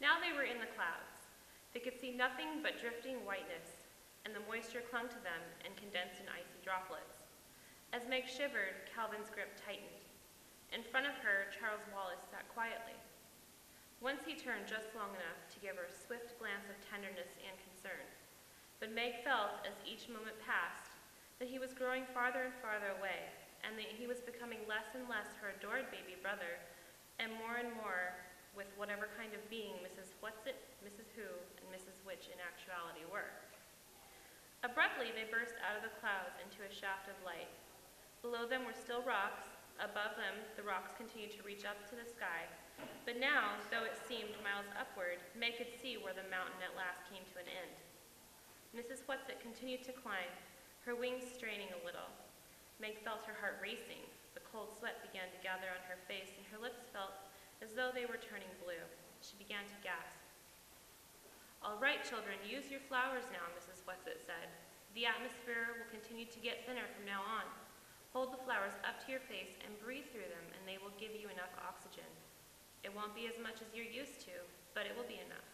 Now they were in the clouds. They could see nothing but drifting whiteness, and the moisture clung to them and condensed in icy droplets. As Meg shivered, Calvin's grip tightened. In front of her, Charles Wallace sat quietly. Once he turned just long enough to give her a swift glance of tenderness and concern. But Meg felt, as each moment passed, that he was growing farther and farther away, and that he was becoming less and less her adored baby brother, and more with whatever kind of being Mrs. Whatsit, Mrs. Who, and Mrs. Which in actuality were. Abruptly, they burst out of the clouds into a shaft of light. Below them were still rocks. Above them, the rocks continued to reach up to the sky. But now, though it seemed miles upward, Meg could see where the mountain at last came to an end. Mrs. Whatsit continued to climb, her wings straining a little. Meg felt her heart racing. The cold sweat began to gather on her face, and her lips felt as though they were turning blue. She began to gasp. "All right, children, use your flowers now," Mrs. Whatsit said. "The atmosphere will continue to get thinner from now on. Hold the flowers up to your face and breathe through them, and they will give you enough oxygen. It won't be as much as you're used to, but it will be enough."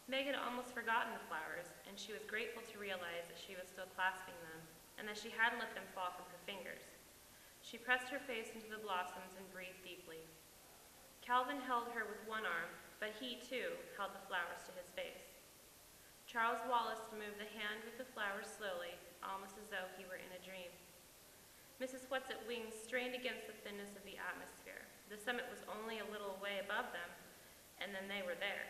Meg had almost forgotten the flowers, and she was grateful to realize that she was still clasping them, and that she hadn't let them fall from her fingers. She pressed her face into the blossoms and breathed deeply. Calvin held her with one arm, but he, too, held the flowers to his face. Charles Wallace moved the hand with the flowers slowly, almost as though he were in a dream. Mrs. Whatsit's wings strained against the thinness of the atmosphere. The summit was only a little way above them, and then they were there.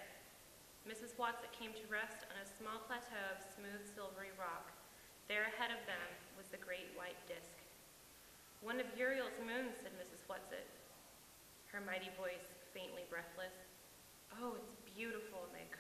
Mrs. Whatsit came to rest on a small plateau of smooth silvery rock. There ahead of them was the great white disk. "One of Uriel's moons," said Mrs. Whatsit, her mighty voice faintly breathless. "Oh, it's beautiful," Meg